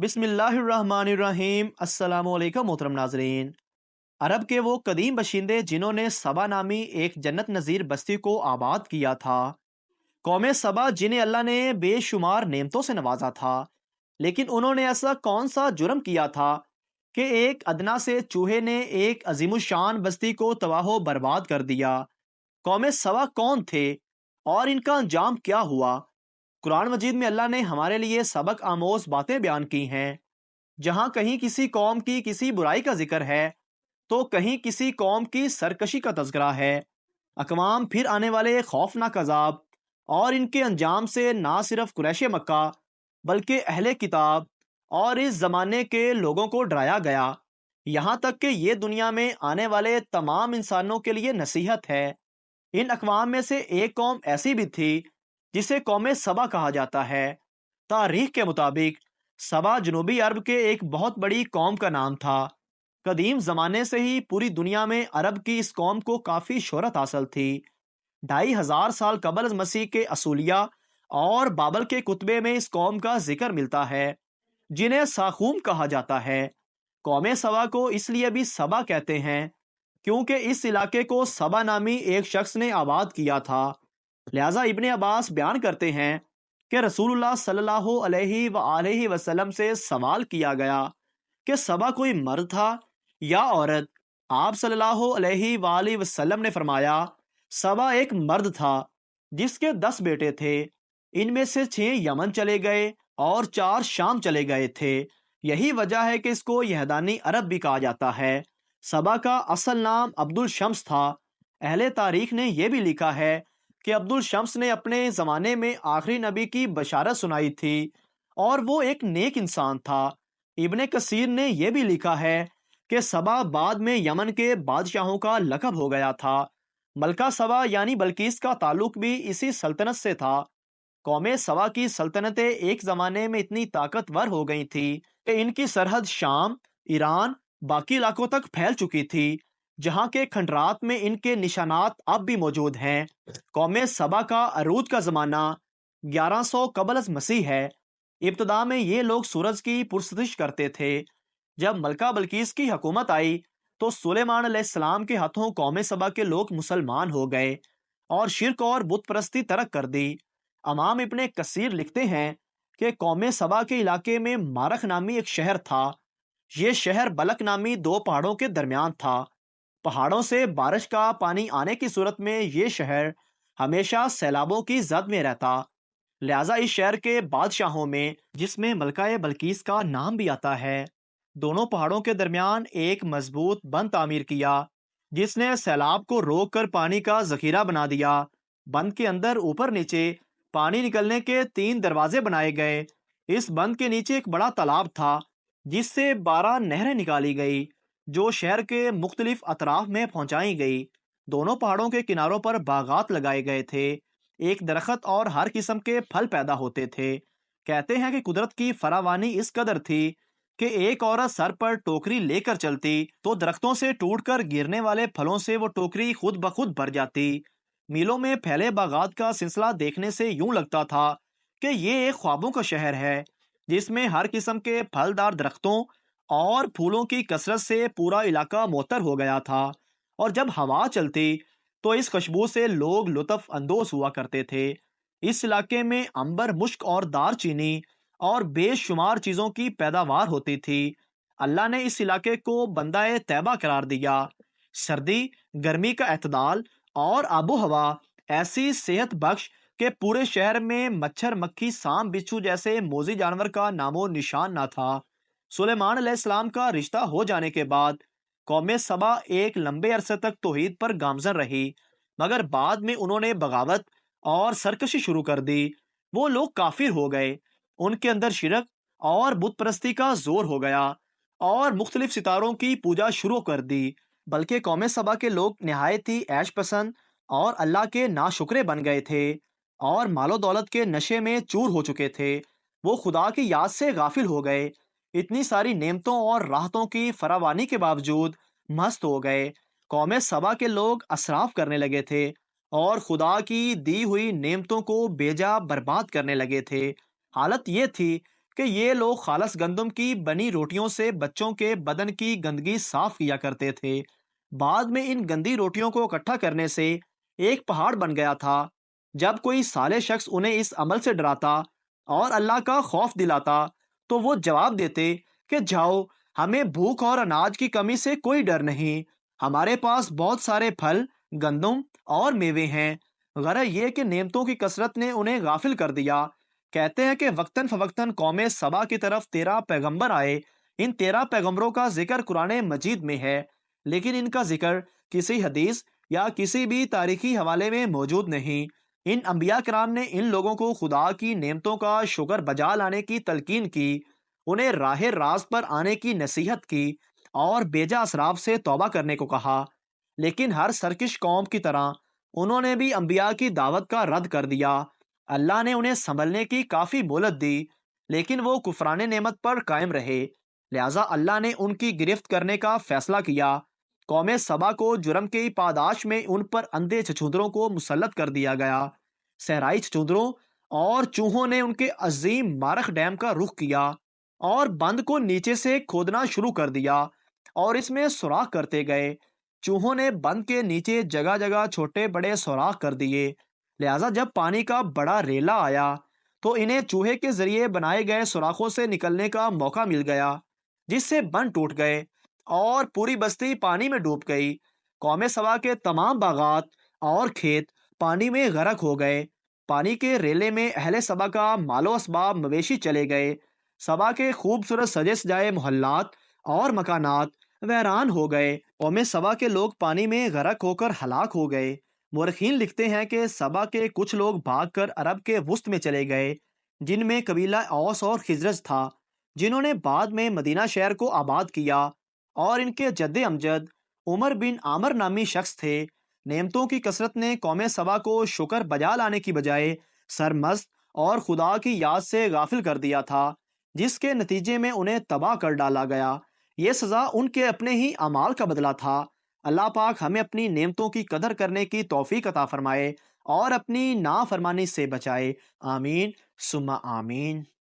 بسم اللہ الرحمن الرحیم۔ السلام علیکم محترم ناظرین۔ عرب کے وہ قدیم باشندے جنہوں نے سبا نامی ایک جنت نظیر بستی کو آباد کیا تھا، قوم سبا جنہیں اللہ نے بے شمار نعمتوں سے نوازا تھا، لیکن انہوں نے ایسا کون سا جرم کیا تھا کہ ایک ادنا سے چوہے نے ایک عظیم الشان بستی کو تباہ و برباد کر دیا۔ قوم سبا کون تھے اور ان کا انجام کیا ہوا؟ قرآن مجید میں اللہ نے ہمارے لیے سبق آموز باتیں بیان کی ہیں۔ جہاں کہیں کسی قوم کی کسی برائی کا ذکر ہے تو کہیں کسی قوم کی سرکشی کا تذکرہ ہے۔ اقوام پھر آنے والے خوفناک عذاب اور ان کے انجام سے نہ صرف قریش مکہ بلکہ اہل کتاب اور اس زمانے کے لوگوں کو ڈرایا گیا، یہاں تک کہ یہ دنیا میں آنے والے تمام انسانوں کے لیے نصیحت ہے۔ ان اقوام میں سے ایک قوم ایسی بھی تھی جسے قوم سبا کہا جاتا ہے۔ تاریخ کے مطابق سبا جنوبی عرب کے ایک بہت بڑی قوم کا نام تھا۔ قدیم زمانے سے ہی پوری دنیا میں عرب کی اس قوم کو کافی شہرت حاصل تھی۔ 2500 سال قبل از مسیح کے اصولیہ اور بابل کے کتبے میں اس قوم کا ذکر ملتا ہے، جنہیں ساخوم کہا جاتا ہے۔ قوم سبا کو اس لیے بھی سبا کہتے ہیں کیونکہ اس علاقے کو سبا نامی ایک شخص نے آباد کیا تھا۔ لہٰذا ابن عباس بیان کرتے ہیں کہ رسول اللہ صلی اللہ علیہ وآلہ وسلم سے سوال کیا گیا کہ سبا کوئی مرد تھا یا عورت؟ آپ صلی اللہ علیہ وآلہ وسلم نے فرمایا، سبا ایک مرد تھا جس کے 10 بیٹے تھے، ان میں سے 6 یمن چلے گئے اور 4 شام چلے گئے تھے۔ یہی وجہ ہے کہ اس کو یہدانی عرب بھی کہا جاتا ہے۔ سبا کا اصل نام عبد الشمس تھا۔ اہل تاریخ نے یہ بھی لکھا ہے کہ عبد الشمس نے اپنے زمانے میں آخری نبی کی بشارت سنائی تھی اور وہ ایک نیک انسان تھا۔ ابن کثیر نے یہ بھی لکھا ہے کہ سبا بعد میں یمن کے بادشاہوں کا لقب ہو گیا تھا۔ ملکہ سبا یعنی بلقیس کا تعلق بھی اسی سلطنت سے تھا۔ قوم سبا کی سلطنتیں ایک زمانے میں اتنی طاقتور ہو گئی تھی کہ ان کی سرحد شام، ایران، باقی علاقوں تک پھیل چکی تھی، جہاں کے کھنڈرات میں ان کے نشانات اب بھی موجود ہیں۔ قوم سبا کا عروج کا زمانہ 1100 قبل از مسیح ہے۔ ابتدا میں یہ لوگ سورج کی پرستش کرتے تھے۔ جب ملکہ بلقیس کی حکومت آئی تو سلیمان علیہ السلام کے ہاتھوں قوم سبا کے لوگ مسلمان ہو گئے اور شرک اور بت پرستی ترک کر دی۔ امام ابن کثیر لکھتے ہیں کہ قوم سبا کے علاقے میں مارخ نامی ایک شہر تھا۔ یہ شہر بلک نامی 2 پہاڑوں کے درمیان تھا۔ پہاڑوں سے بارش کا پانی آنے کی صورت میں یہ شہر ہمیشہ سیلابوں کی زد میں رہتا، لہٰذا اس شہر کے بادشاہوں میں، جس میں ملکہ بلقیس کا نام بھی آتا ہے، دونوں پہاڑوں کے درمیان ایک مضبوط بند تعمیر کیا جس نے سیلاب کو روک کر پانی کا ذخیرہ بنا دیا۔ بند کے اندر اوپر نیچے پانی نکلنے کے 3 دروازے بنائے گئے۔ اس بند کے نیچے ایک بڑا تالاب تھا جس سے 12 نہریں نکالی گئی جو شہر کے مختلف اطراف میں پہنچائی گئی۔ دونوں پہاڑوں کے کناروں پر باغات لگائے گئے تھے، ایک درخت اور ہر قسم کے پھل پیدا ہوتے تھے۔ کہتے ہیں کہ قدرت کی فراوانی اس قدر تھی کہ ایک عورت سر پر ٹوکری لے کر چلتی تو درختوں سے ٹوٹ کر گرنے والے پھلوں سے وہ ٹوکری خود بخود بھر جاتی۔ میلوں میں پھیلے باغات کا سلسلہ دیکھنے سے یوں لگتا تھا کہ یہ ایک خوابوں کا شہر ہے جس میں ہر قسم کے پھلدار درختوں اور پھولوں کی کثرت سے پورا علاقہ معطر ہو گیا تھا، اور جب ہوا چلتی تو اس خوشبو سے لوگ لطف اندوز ہوا کرتے تھے۔ اس علاقے میں عنبر، مشک اور دار چینی اور بے شمار چیزوں کی پیداوار ہوتی تھی۔ اللہ نے اس علاقے کو بندہ طیبہ قرار دیا۔ سردی، گرمی کا اعتدال اور آب و ہوا ایسی صحت بخش کہ پورے شہر میں مچھر، مکھی، سانپ، بچھو جیسے موذی جانور کا نام و نشان نہ تھا۔ سلیمان علیہ السلام کا رشتہ ہو جانے کے بعد قوم سبا ایک لمبے عرصے تک توحید پر گامزن رہی، مگر بعد میں انہوں نے بغاوت اور سرکشی شروع کر دی۔ وہ لوگ کافر ہو گئے، ان کے اندر شرک اور بت پرستی کا زور ہو گیا اور مختلف ستاروں کی پوجا شروع کر دی۔ بلکہ قوم سبا کے لوگ نہایت ہی عیش پسند اور اللہ کے ناشکرے بن گئے تھے اور مال و دولت کے نشے میں چور ہو چکے تھے۔ وہ خدا کی یاد سے غافل ہو گئے۔ اتنی ساری نعمتوں اور راحتوں کی فراوانی کے باوجود مست ہو گئے۔ قوم سبا کے لوگ اسراف کرنے لگے تھے اور خدا کی دی ہوئی نعمتوں کو بیجا برباد کرنے لگے تھے۔ حالت یہ تھی کہ یہ لوگ خالص گندم کی بنی روٹیوں سے بچوں کے بدن کی گندگی صاف کیا کرتے تھے۔ بعد میں ان گندی روٹیوں کو اکٹھا کرنے سے ایک پہاڑ بن گیا تھا۔ جب کوئی صالح شخص انہیں اس عمل سے ڈراتا اور اللہ کا خوف دلاتا تو وہ جواب دیتے کہ جاؤ، ہمیں بھوک اور اناج کی کمی سے کوئی ڈر نہیں، ہمارے پاس بہت سارے پھل، گندم اور میوے ہیں۔ غرض یہ کہ نعمتوں کی کثرت نے انہیں غافل کر دیا۔ کہتے ہیں کہ وقتاً فوقتاً قوم سبا کی طرف 13 پیغمبر آئے۔ ان 13 پیغمبروں کا ذکر قرآن مجید میں ہے، لیکن ان کا ذکر کسی حدیث یا کسی بھی تاریخی حوالے میں موجود نہیں۔ ان انبیاء کرام نے ان لوگوں کو خدا کی نعمتوں کا شکر بجا لانے کی تلقین کی، انہیں راہ راست پر آنے کی نصیحت کی اور بیجا اسراف سے توبہ کرنے کو کہا۔ لیکن ہر سرکش قوم کی طرح انہوں نے بھی انبیاء کی دعوت کا رد کر دیا۔ اللہ نے انہیں سنبھلنے کی کافی مہلت دی، لیکن وہ کفران نعمت پر قائم رہے، لہذا اللہ نے ان کی گرفت کرنے کا فیصلہ کیا۔ قوم سبا کو جرم کی پاداش میں ان پر اندھے چھچھندروں کو مسلط کر دیا گیا۔ صحرائی چھچھندروں اور چوہوں نے ان کے عظیم مارخ ڈیم کا رخ کیا اور بند کو نیچے سے کھودنا شروع کر دیا اور اس میں سوراخ کرتے گئے۔ چوہوں نے بند کے نیچے جگہ جگہ چھوٹے بڑے سوراخ کر دیے، لہذا جب پانی کا بڑا ریلا آیا تو انہیں چوہے کے ذریعے بنائے گئے سوراخوں سے نکلنے کا موقع مل گیا، جس سے بند ٹوٹ گئے اور پوری بستی پانی میں ڈوب گئی۔ قوم سبا کے تمام باغات اور کھیت پانی میں غرق ہو گئے۔ پانی کے ریلے میں اہل سبا کا مال و اسباب مویشی چلے گئے۔ سبا کے خوبصورت سجے سجائے محلات اور مکانات ویران ہو گئے۔ قوم سبا کے لوگ پانی میں غرق ہو کر ہلاک ہو گئے۔ مورخین لکھتے ہیں کہ سبا کے کچھ لوگ بھاگ کر عرب کے وسط میں چلے گئے، جن میں قبیلہ اوس اور خزرج تھا، جنہوں نے بعد میں مدینہ شہر کو آباد کیا، اور ان کے جد امجد عمر بن عامر نامی شخص تھے۔ نعمتوں کی کثرت نے قوم سبا کو شکر بجا لانے کی بجائے سرمست اور خدا کی یاد سے غافل کر دیا تھا، جس کے نتیجے میں انہیں تباہ کر ڈالا گیا۔ یہ سزا ان کے اپنے ہی اعمال کا بدلہ تھا۔ اللہ پاک ہمیں اپنی نعمتوں کی قدر کرنے کی توفیق عطا فرمائے اور اپنی نافرمانی سے بچائے۔ آمین ثم آمین۔